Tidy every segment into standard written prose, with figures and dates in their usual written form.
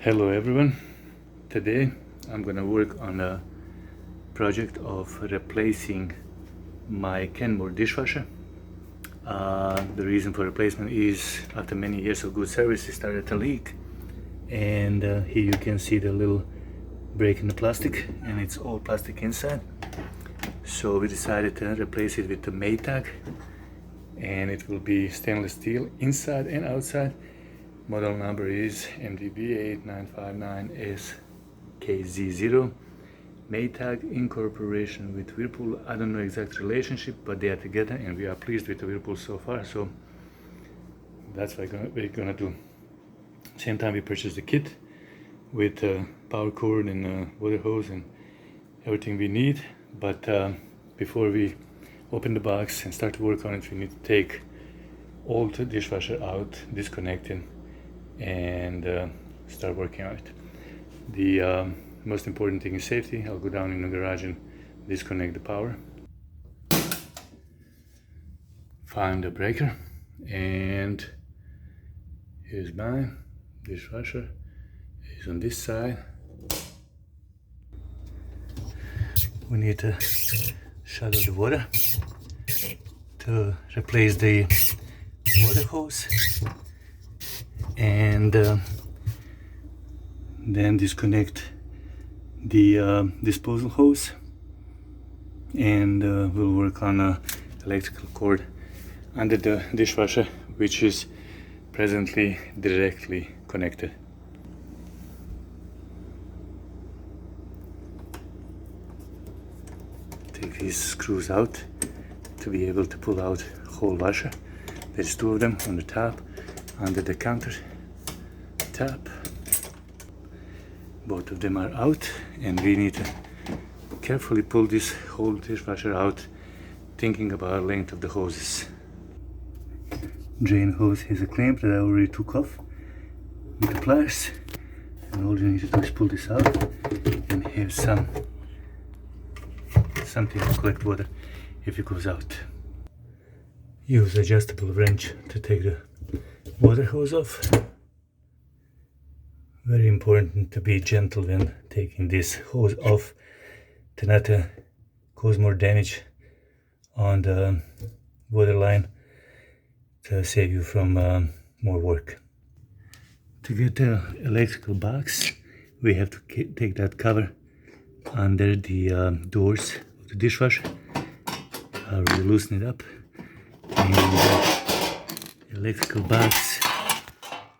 Hello everyone. Today I'm gonna work on a project of replacing my Kenmore dishwasher. The reason for replacement is after many years of good service it started to leak, and here you can see the little break in the plastic, and it's all plastic inside. So we decided to replace it with the Maytag, and it will be stainless steel inside and outside. Model number is MDB8959SKZ0. Maytag in cooperation with Whirlpool. I don't know exact relationship, but they are together and we are pleased with the Whirlpool so far, so that's what we're gonna do. Same time we purchased the kit with power cord and water hose and everything we need, but before we open the box and start to work on it, we need to take all the dishwasher out, disconnect it, and start working on it. The most important thing is safety. I'll go down in the garage and disconnect the power, find the breaker, and here's mine. Dishwasher is on this side. We need to shut off the water to replace the water hose, and then disconnect the disposal hose, and we'll work on a electrical cord under the dishwasher, which is presently directly connected. Take these screws out to be able to pull out whole washer. There's two of them on the top, under the counter tap. Both of them are out, and we need to carefully pull this whole dishwasher out, thinking about the length of the hoses. Drain hose has a clamp that I already took off with the pliers, and all you need to do is pull this out and have something to collect water if it goes out. Use adjustable wrench to take the water hose off. Very important to be gentle when taking this hose off, to not cause more damage on the water line, to save you from more work. To get the electrical box, we have to take that cover under the doors of the dishwasher. I'll really loosen it up, and the electrical box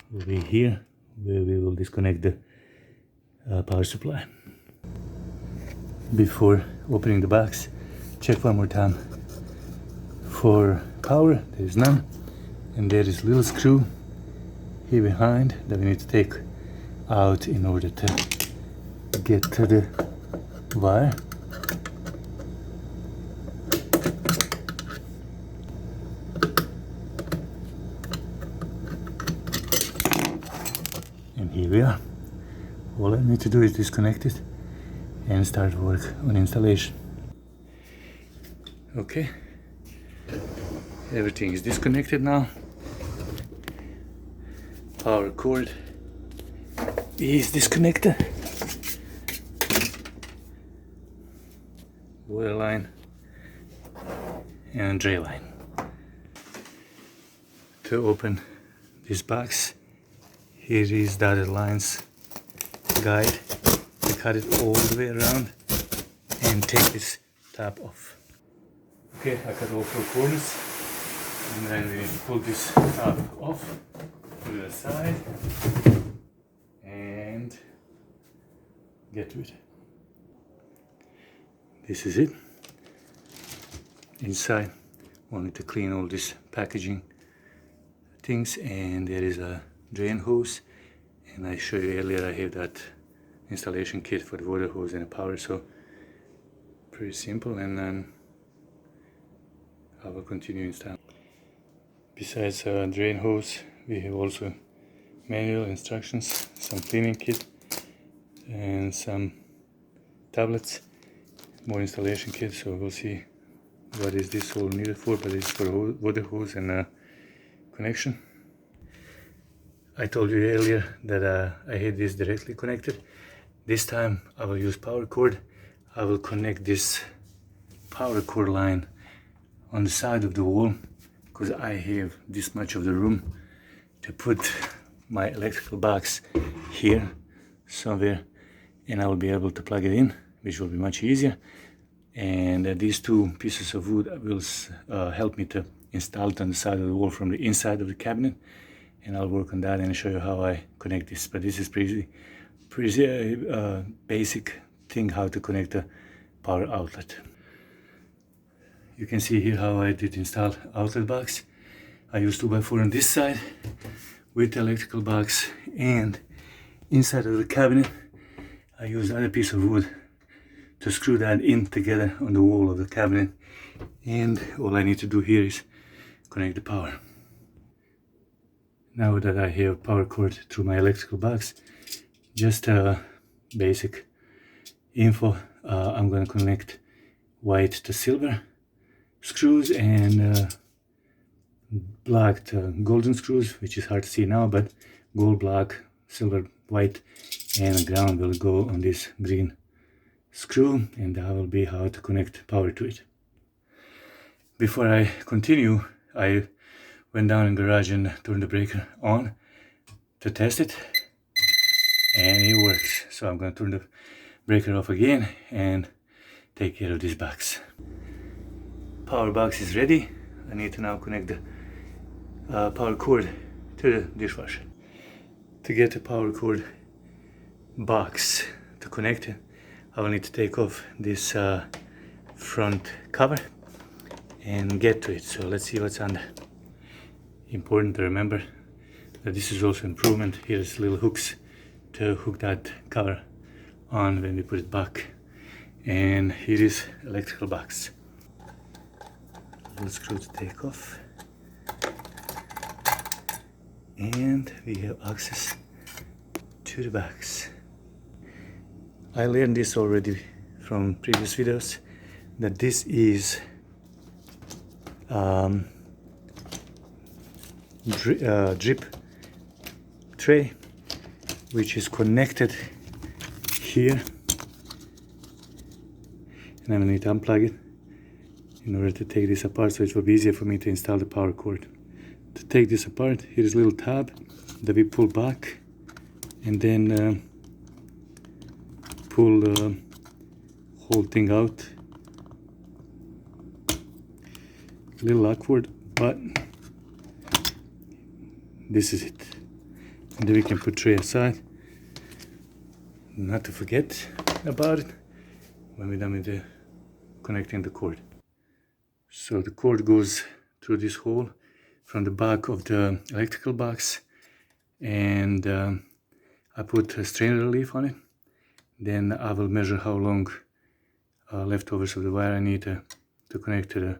will be here, where we will disconnect the power supply. Before opening the box, check one more time for power. There is none, and there is a little screw here behind that we need to take out in order to get to the wire. And here we are. All I need to do is disconnect it and start work on installation. Okay, everything is disconnected now. Power cord is disconnected. Water line and drain line. To open this box, here is dotted lines guide to cut it all the way around and take this top off. Okay, I cut all four corners, and then we pull this top off to the side and get to it. This is it. Inside, only to clean all this packaging things, and there is a drain hose, and I showed you earlier I have that installation kit for the water hose and the power, so pretty simple, and then I will continue installing. Besides drain hose, we have also manual instructions, some cleaning kit, and some tablets, more installation kit. So we'll see what is this all needed for, but it's for water hose and connection. I told you earlier that I had this directly connected. This time I will use power cord. I will connect this power cord line on the side of the wall because I have this much of the room to put my electrical box here somewhere, and I will be able to plug it in, which will be much easier. And these two pieces of wood will help me to install it on the side of the wall from the inside of the cabinet, and I'll work on that and show you how I connect this. But this is pretty basic thing how to connect a power outlet. You can see here how I did install outlet box. I used 2x4 on this side with the electrical box, and inside of the cabinet I used another piece of wood to screw that in together on the wall of the cabinet, and all I need to do here is connect the power. Now that I have power cord through my electrical box, just basic info. I'm going to connect white to silver screws and black to golden screws, which is hard to see now, but gold, black, silver, white, and ground will go on this green screw, and that will be how to connect power to it. Before I continue, I went down in the garage and turned the breaker on to test it, and it works. So I'm going to turn the breaker off again and take care of this box. Power box is ready. I need to now connect the power cord to the dishwasher. To get the power cord box to connect it, I will need to take off this front cover and get to it. So let's see what's under. Important to remember that this is also improvement. Here's little hooks to hook that cover on when we put it back. And here is electrical box. Little screw to take off. And we have access to the box. I learned this already from previous videos, that this is drip tray, which is connected here, and I'm going to need to unplug it in order to take this apart, so it will be easier for me to install the power cord. To take this apart, here is a little tab that we pull back, and then pull the whole thing out. A little awkward, but this is it. And then we can put tray aside, not to forget about it when we're done with the connecting the cord. So the cord goes through this hole from the back of the electrical box, and I put a strain relief on it. Then I will measure how long leftovers of the wire I need to connect to the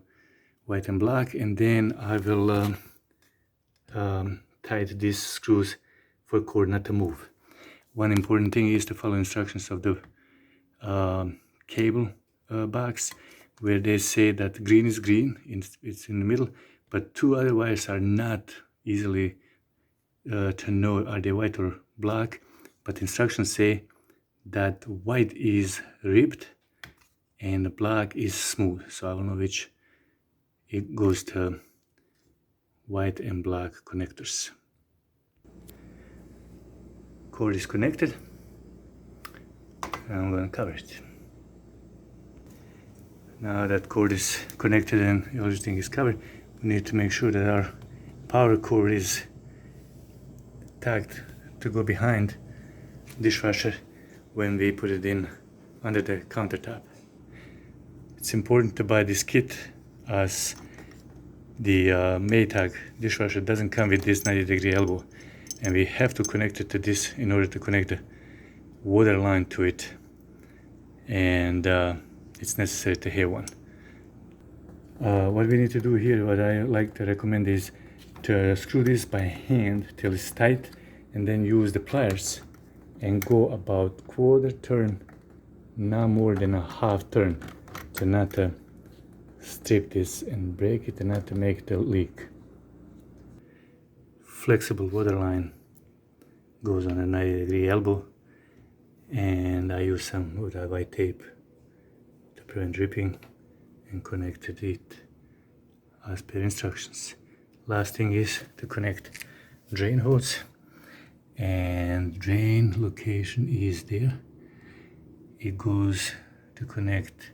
white and black, and then I will tight these screws for the cord not to move. One important thing is to follow instructions of the cable box, where they say that green is green, it's in the middle, but two other wires are not easily to know are they white or black, but instructions say that white is ribbed and the black is smooth, so I will know which it goes to white and black connectors. Cord is connected, and I'm going to cover it. Now that cord is connected and everything is covered, we need to make sure that our power cord is tagged to go behind dishwasher when we put it in under the countertop. It's important to buy this kit, as the Maytag dishwasher doesn't come with this 90-degree elbow, and we have to connect it to this in order to connect the water line to it, and it's necessary to have one. What we need to do here, what I like to recommend, is to screw this by hand till it's tight, and then use the pliers and go about quarter turn, not more than a half turn, to not strip this and break it and not to make the leak. Flexible water line goes on a 90-degree elbow, and I use some of that white tape to prevent dripping and connected it as per instructions. Last thing is to connect drain hose, and drain location is there. It goes to connect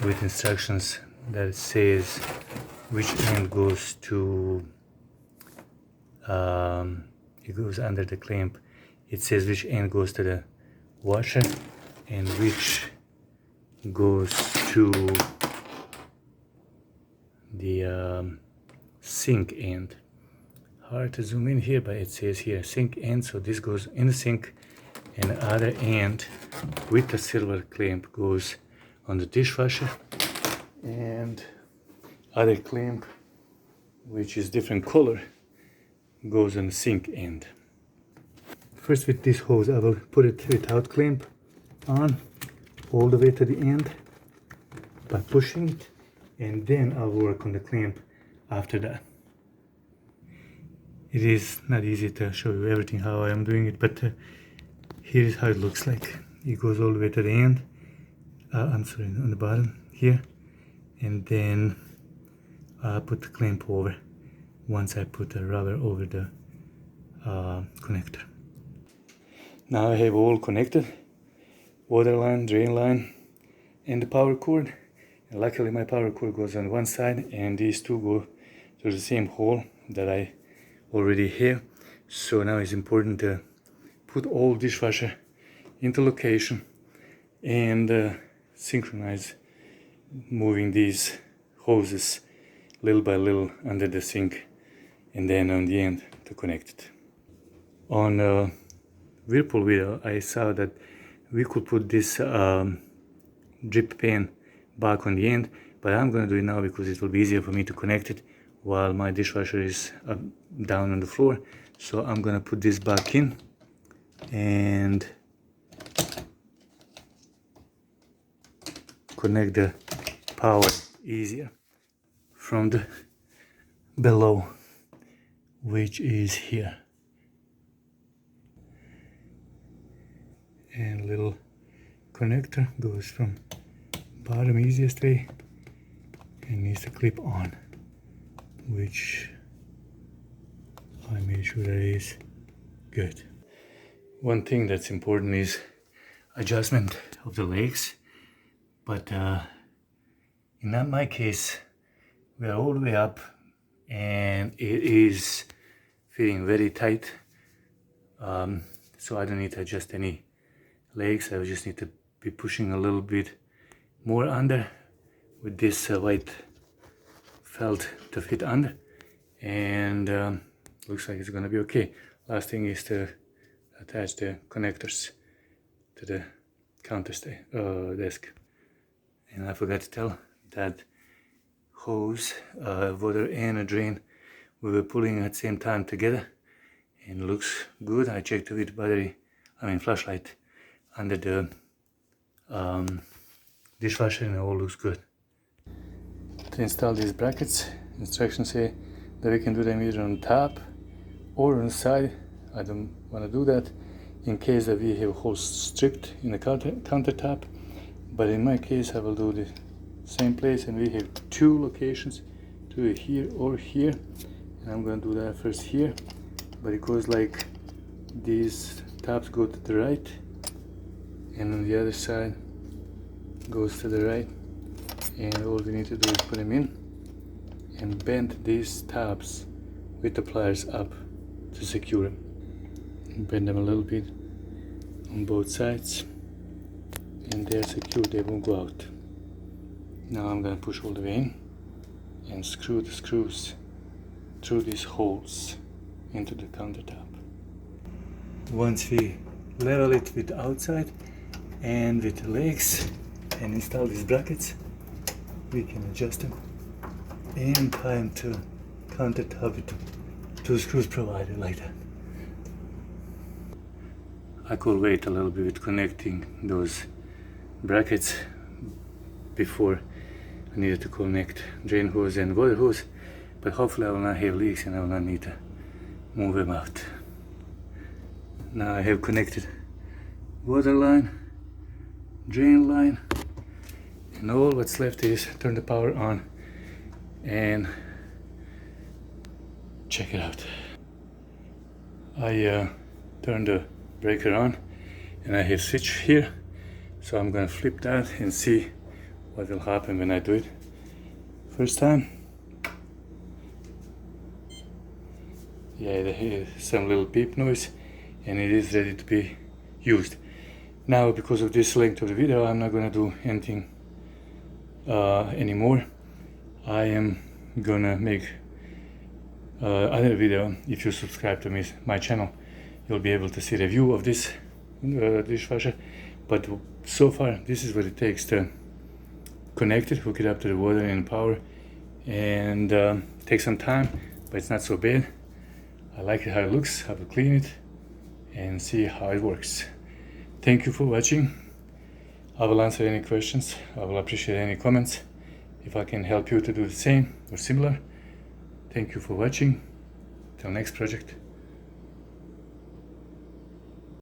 with instructions that says which end goes to it goes under the clamp. It says which end goes to the washer and which goes to the sink end. Hard to zoom in here, but it says here sink end, so this goes in the sink, and the other end with the silver clamp goes on the dishwasher, and other clamp, which is different color, goes on the sink end. First, with this hose I will put it without clamp on all the way to the end by pushing it, and then I'll work on the clamp after that. It is not easy to show you everything how I am doing it, but here's how it looks like. It goes all the way to the end, I'm sorry, on the bottom here, and then I put the clamp over once I put the rubber over the connector. Now I have all connected, water line, drain line, and the power cord. And luckily my power cord goes on one side, and these two go to the same hole that I already have. So now it's important to put all dishwasher into location and synchronize moving these hoses little by little under the sink, and then on the end to connect it. On Whirlpool video I saw that we could put this drip pan back on the end, but I'm gonna do it now because it will be easier for me to connect it while my dishwasher is down on the floor. So I'm gonna put this back in and connect the power easier from the below, which is here. And little connector goes from bottom easiest way and needs to clip on, which I made sure that is good. One thing that's important is adjustment of the legs, but in my case we are all the way up and it is fitting very tight, so I don't need to adjust any legs. I just need to be pushing a little bit more under with this white felt to fit under, and looks like it's gonna be okay. Last thing is to attach the connectors to the counter desk. And I forgot to tell that hose, water and a drain, we were pulling at the same time together, and looks good. I checked with flashlight under the dishwasher, and it all looks good. To install these brackets, instructions say that we can do them either on top or on the side. I don't want to do that in case that we have holes stripped in the countertop, but in my case I will do the same place, and we have two locations, do it here or here, and I'm going to do that first here, but it goes like these tops go to the right, and on the other side goes to the right, and all we need to do is put them in and bend these tabs with the pliers up to secure them. Bend them a little bit on both sides, and they're secure, they won't go out. Now I'm going to push all the way in and screw the screws through these holes into the countertop. Once we level it with the outside and with the legs and install these brackets, we can adjust them and tie them to countertop with two screws provided like that. I could wait a little bit with connecting those brackets before I needed to connect drain hose and water hose, but hopefully I will not have leaks and I will not need to move them out. Now I have connected water line, drain line, and all what's left is turn the power on and check it out. I turned the breaker on and I have switch here, so I'm gonna flip that and see what will happen when I do it. First time, yeah, there's some little beep noise and it is ready to be used. Now, because of this length of the video, I'm not gonna do anything anymore. I am gonna make other video. If you subscribe to my channel, you'll be able to see a review of this dishwasher. But so far, this is what it takes to connect it, hook it up to the water and power, and take some time, but it's not so bad. I like it how it looks. I will clean it and see how it works. Thank you for watching. I will answer any questions. I will appreciate any comments if I can help you to do the same or similar. Thank you for watching. Till next project.